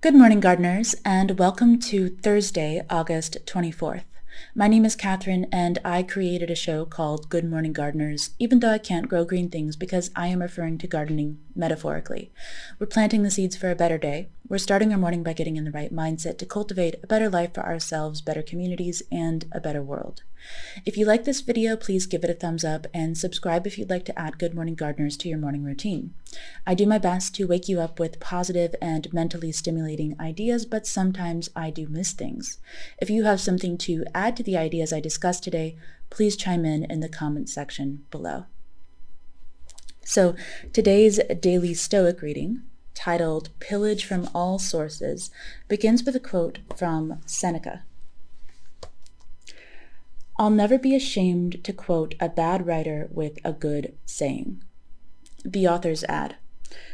Good morning, gardeners, and welcome to Thursday, August 24th. My name is Catherine, and I created a show called Good Morning Gardeners, even though I can't grow green things because I am referring to gardening metaphorically. We're planting the seeds for a better day. We're starting our morning by getting in the right mindset to cultivate a better life for ourselves, better communities, and a better world. If you like this video, please give it a thumbs up and subscribe if you'd like to add Good Morning Gardeners to your morning routine. I do my best to wake you up with positive and mentally stimulating ideas, but sometimes I do miss things. If you have something to add to the ideas I discussed today, please chime in the comment section below. So today's daily Stoic reading, titled Pillage from All Sources, begins with a quote from Seneca. I'll never be ashamed to quote a bad writer with a good saying. The authors add,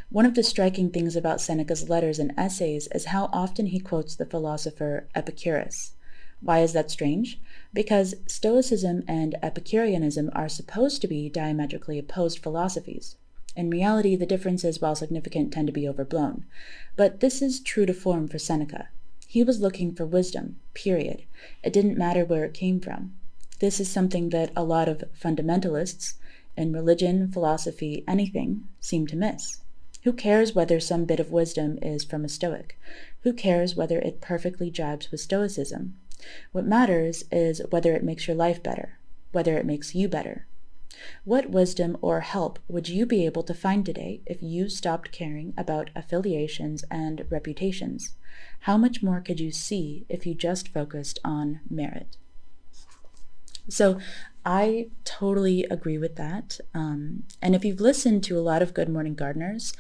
one of the striking things about Seneca's letters and essays is how often he quotes the philosopher Epicurus. Why is that strange? Because Stoicism and Epicureanism are supposed to be diametrically opposed philosophies. In reality, the differences, while significant, tend to be overblown. But this is true to form for Seneca. He was looking for wisdom, period. It didn't matter where it came from. This is something that a lot of fundamentalists in religion, philosophy, anything, seem to miss. Who cares whether some bit of wisdom is from a Stoic? Who cares whether it perfectly jibes with Stoicism? What matters is whether it makes your life better, whether it makes you better. What wisdom or help would you be able to find today if you stopped caring about affiliations and reputations? How much more could you see if you just focused on merit? So I totally agree with that. And if you've listened to a lot of Good Morning Gardeners,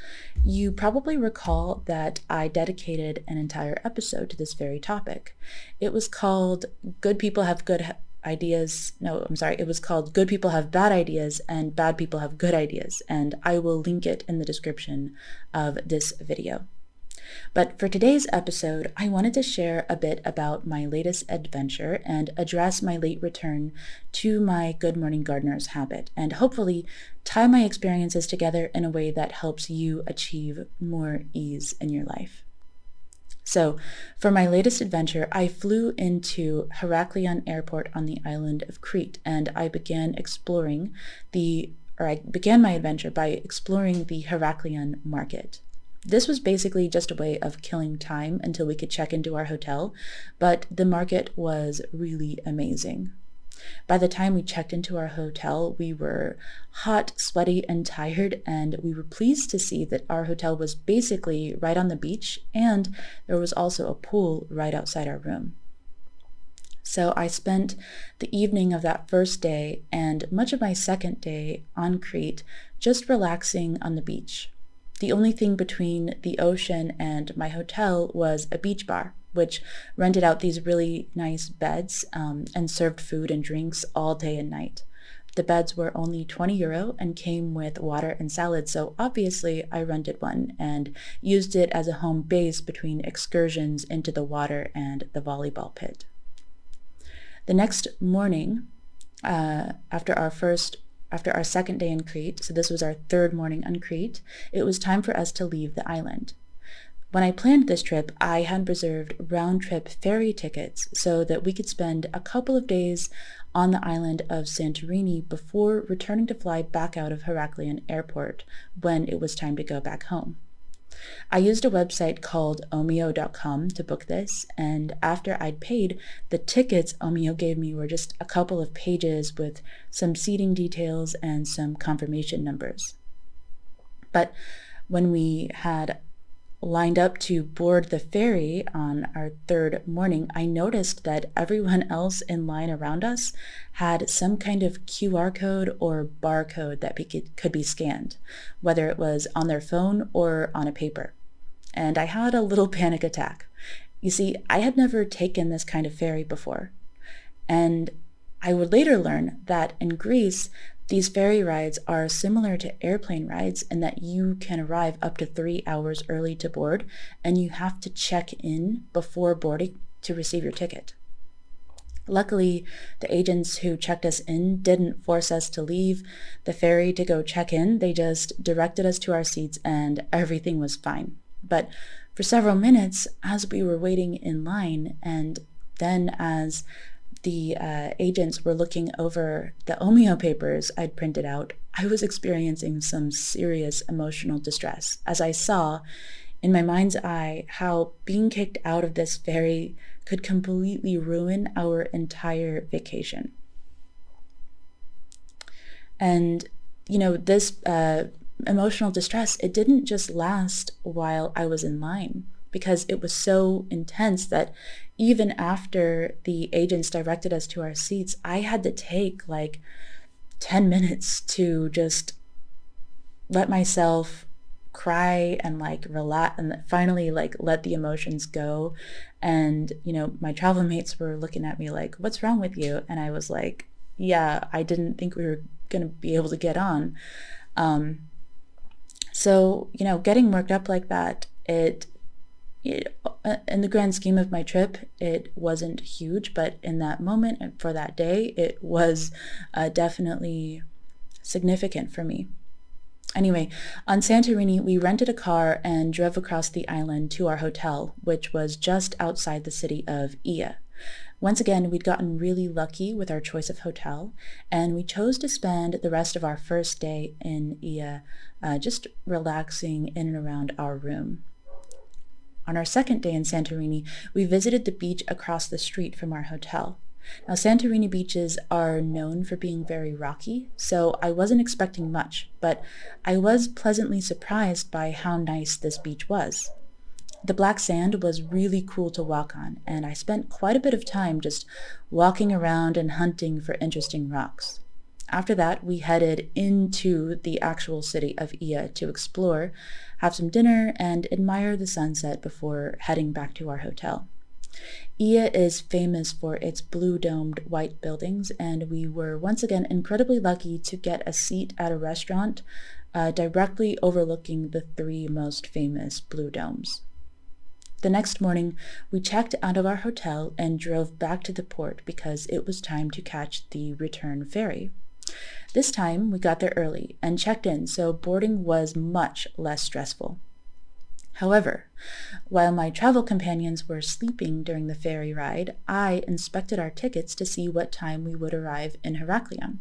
you probably recall that I dedicated an entire episode to this very topic. It was called Good People Have Good Ideas. No, I'm sorry. It was called Good People Have Bad Ideas and Bad People Have Good Ideas. And I will link it in the description of this video. But for today's episode, I wanted to share a bit about my latest adventure and address my late return to my Good Morning Gardeners habit, and hopefully tie my experiences together in a way that helps you achieve more ease in your life. So, for my latest adventure, I flew into Heraklion Airport on the island of Crete, and I began my adventure by exploring the Heraklion market. This was basically just a way of killing time until we could check into our hotel, but the market was really amazing. By the time we checked into our hotel, we were hot, sweaty, and tired, and we were pleased to see that our hotel was basically right on the beach, and there was also a pool right outside our room. So I spent the evening of that first day and much of my second day on Crete just relaxing on the beach. The only thing between the ocean and my hotel was a beach bar, which rented out these really nice beds and served food and drinks all day and night. The beds were only €20 and came with water and salad, so obviously I rented one and used it as a home base between excursions into the water and the volleyball pit. The next morning, after our second day in Crete, so this was our third morning on Crete, it was time for us to leave the island. When I planned this trip, I had reserved round-trip ferry tickets so that we could spend a couple of days on the island of Santorini before returning to fly back out of Heraklion Airport when it was time to go back home. I used a website called omio.com to book this, and after I'd paid, the tickets Omio gave me were just a couple of pages with some seating details and some confirmation numbers. But when we had lined up to board the ferry on our third morning, I noticed that everyone else in line around us had some kind of QR code or barcode that could be scanned, whether it was on their phone or on a paper. And I had a little panic attack. You see, I had never taken this kind of ferry before. And I would later learn that in Greece, these ferry rides are similar to airplane rides in that you can arrive up to 3 hours early to board, and you have to check in before boarding to receive your ticket. Luckily, the agents who checked us in didn't force us to leave the ferry to go check in. They just directed us to our seats and everything was fine. But For several minutes, as we were waiting in line, and then as the agents were looking over the Omeo papers I'd printed out, I was experiencing some serious emotional distress as I saw in my mind's eye how being kicked out of this ferry could completely ruin our entire vacation. And, this emotional distress, it didn't just last while I was in line, because it was so intense that even after the agents directed us to our seats, I had to take like 10 minutes to just let myself cry and like relax and finally like let the emotions go. And, my travel mates were looking at me like, "What's wrong with you?" And I was like, "Yeah, I didn't think we were going to be able to get on." So, getting worked up like that, it in the grand scheme of my trip, it wasn't huge, but in that moment and for that day, it was definitely significant for me. Anyway, on Santorini, we rented a car and drove across the island to our hotel, which was just outside the city of Ia. Once again, we'd gotten really lucky with our choice of hotel, and we chose to spend the rest of our first day in Ia just relaxing in and around our room. On our second day in Santorini, we visited the beach across the street from our hotel. Now, Santorini beaches are known for being very rocky, so I wasn't expecting much, but I was pleasantly surprised by how nice this beach was. The black sand was really cool to walk on, and I spent quite a bit of time just walking around and hunting for interesting rocks. After that, we headed into the actual city of Ia to explore, have some dinner, and admire the sunset before heading back to our hotel. Ia is famous for its blue-domed white buildings, and we were once again incredibly lucky to get a seat at a restaurant directly overlooking the three most famous blue domes. The next morning, we checked out of our hotel and drove back to the port because it was time to catch the return ferry. This time, we got there early and checked in, so boarding was much less stressful. However, while my travel companions were sleeping during the ferry ride, I inspected our tickets to see what time we would arrive in Heraklion.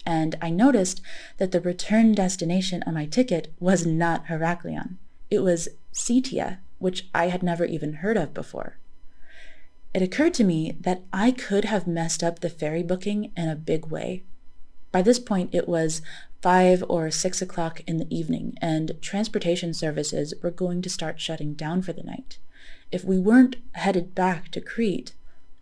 And I noticed that the return destination on my ticket was not Heraklion. It was Setia, which I had never even heard of before. It occurred to me that I could have messed up the ferry booking in a big way. By this point, it was 5 or 6 o'clock in the evening, and transportation services were going to start shutting down for the night. If we weren't headed back to Crete,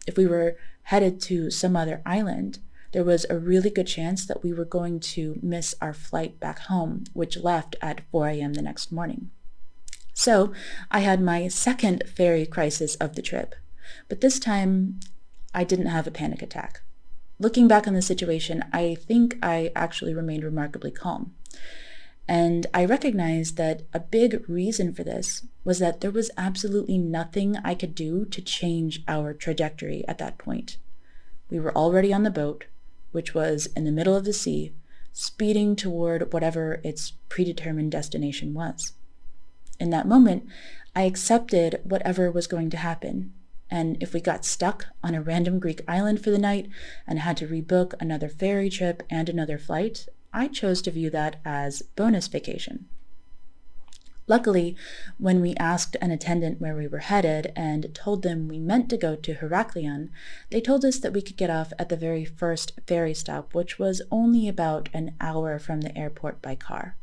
if we were headed to some other island, there was a really good chance that we were going to miss our flight back home, which left at 4 a.m. the next morning. So I had my second ferry crisis of the trip, but this time I didn't have a panic attack. Looking back on the situation, I think I actually remained remarkably calm. And I recognized that a big reason for this was that there was absolutely nothing I could do to change our trajectory at that point. We were already on the boat, which was in the middle of the sea, speeding toward whatever its predetermined destination was. In that moment, I accepted whatever was going to happen. And if we got stuck on a random Greek island for the night and had to rebook another ferry trip and another flight, I chose to view that as bonus vacation. Luckily, when we asked an attendant where we were headed and told them we meant to go to Heraklion, they told us that we could get off at the very first ferry stop, which was only about an hour from the airport by car.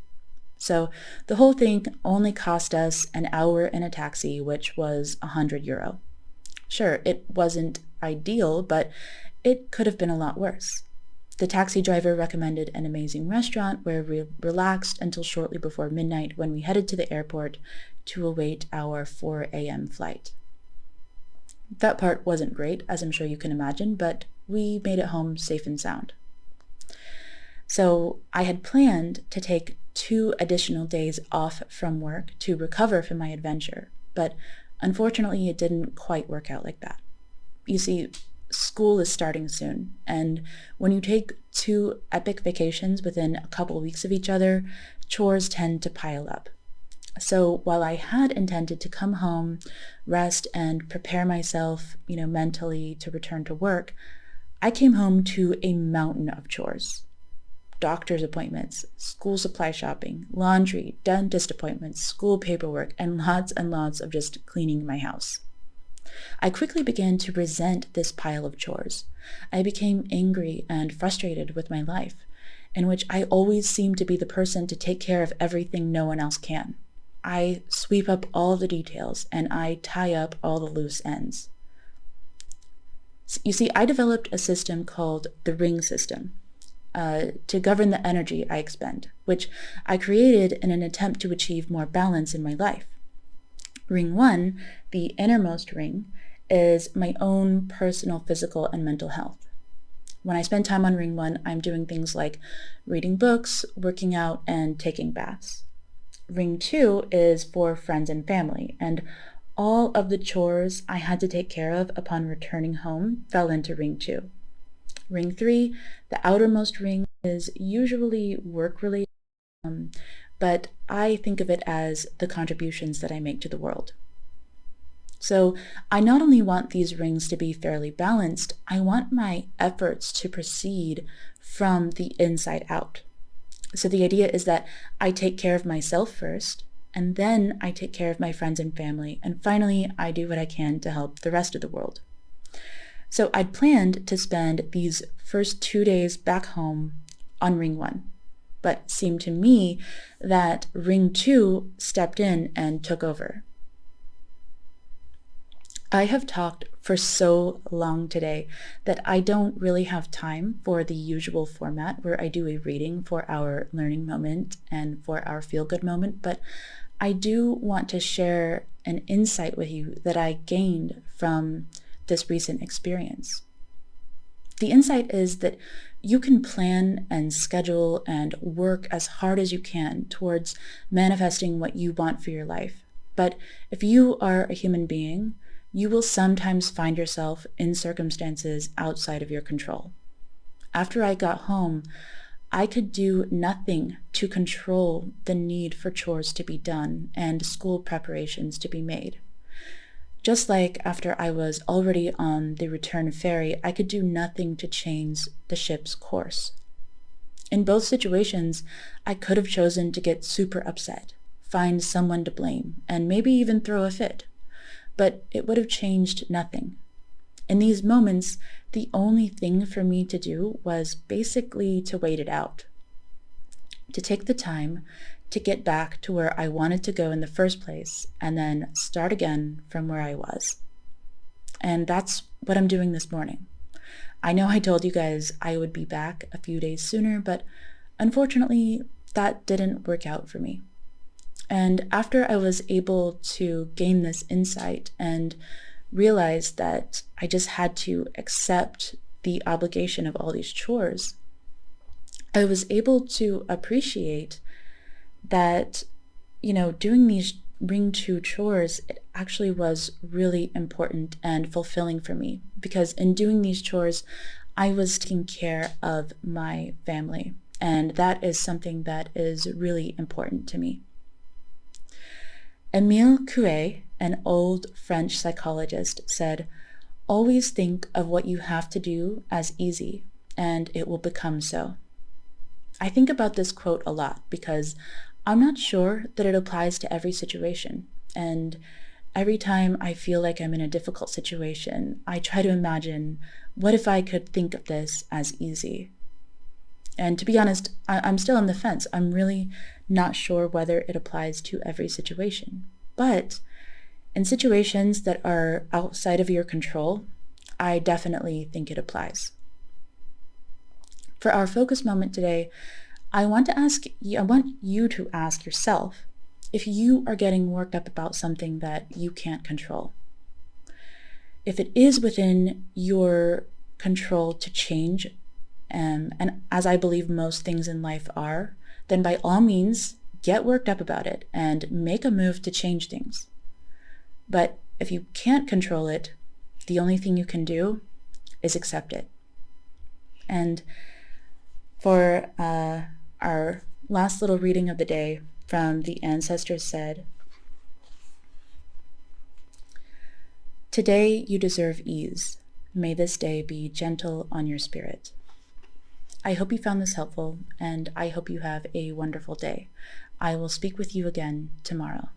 So the whole thing only cost us an hour in a taxi, which was €100. Sure, it wasn't ideal, but it could have been a lot worse. The taxi driver recommended an amazing restaurant where we relaxed until shortly before midnight when we headed to the airport to await our 4 a.m. flight. That part wasn't great, as I'm sure you can imagine, but we made it home safe and sound. So I had planned to take 2 additional days off from work to recover from my adventure, but unfortunately, it didn't quite work out like that. You see, school is starting soon, and when you take 2 epic vacations within a couple weeks of each other, chores tend to pile up. So while I had intended to come home, rest, and prepare myself, mentally to return to work, I came home to a mountain of chores. Doctor's appointments, school supply shopping, laundry, dentist appointments, school paperwork, and lots of just cleaning my house. I quickly began to resent this pile of chores. I became angry and frustrated with my life, in which I always seem to be the person to take care of everything no one else can. I sweep up all the details and I tie up all the loose ends. You see, I developed a system called the ring system to govern the energy I expend, which I created in an attempt to achieve more balance in my life. Ring 1, the innermost ring, is my own personal physical and mental health. When I spend time on Ring 1, I'm doing things like reading books, working out, and taking baths. Ring 2 is for friends and family, and all of the chores I had to take care of upon returning home fell into Ring 2. Ring 3, the outermost ring, is usually work-related, but I think of it as the contributions that I make to the world. So I not only want these rings to be fairly balanced, I want my efforts to proceed from the inside out. So the idea is that I take care of myself first, and then I take care of my friends and family, and finally I do what I can to help the rest of the world. So I'd planned to spend these first 2 days back home on Ring 1, but it seemed to me that Ring 2 stepped in and took over. I have talked for so long today that I don't really have time for the usual format where I do a reading for our learning moment and for our feel-good moment, but I do want to share an insight with you that I gained from this recent experience. The insight is that you can plan and schedule and work as hard as you can towards manifesting what you want for your life. But if you are a human being, you will sometimes find yourself in circumstances outside of your control. After I got home, I could do nothing to control the need for chores to be done and school preparations to be made. Just like after I was already on the return ferry, I could do nothing to change the ship's course. In both situations, I could have chosen to get super upset, find someone to blame, and maybe even throw a fit. But it would have changed nothing. In these moments, the only thing for me to do was basically to wait it out, to take the time to get back to where I wanted to go in the first place, and then start again from where I was. And that's what I'm doing this morning. I know I told you guys I would be back a few days sooner, but unfortunately, that didn't work out for me. And after I was able to gain this insight and realize that I just had to accept the obligation of all these chores, I was able to appreciate that, doing these Ring 2 chores, it actually was really important and fulfilling for me, because in doing these chores, I was taking care of my family, and that is something that is really important to me. Émile Coué, an old French psychologist, said, "Always think of what you have to do as easy, and it will become so." I think about this quote a lot because I'm not sure that it applies to every situation. And every time I feel like I'm in a difficult situation, I try to imagine, what if I could think of this as easy? And to be honest, I'm still on the fence. I'm really not sure whether it applies to every situation. But in situations that are outside of your control, I definitely think it applies. For our focus moment today, I want you to ask yourself if you are getting worked up about something that you can't control. If it is within your control to change, and as I believe most things in life are, then by all means, get worked up about it and make a move to change things. But if you can't control it, the only thing you can do is accept it. And for our last little reading of the day, from the ancestors said, "Today you deserve ease. May this day be gentle on your spirit." I hope you found this helpful, and I hope you have a wonderful day. I will speak with you again tomorrow.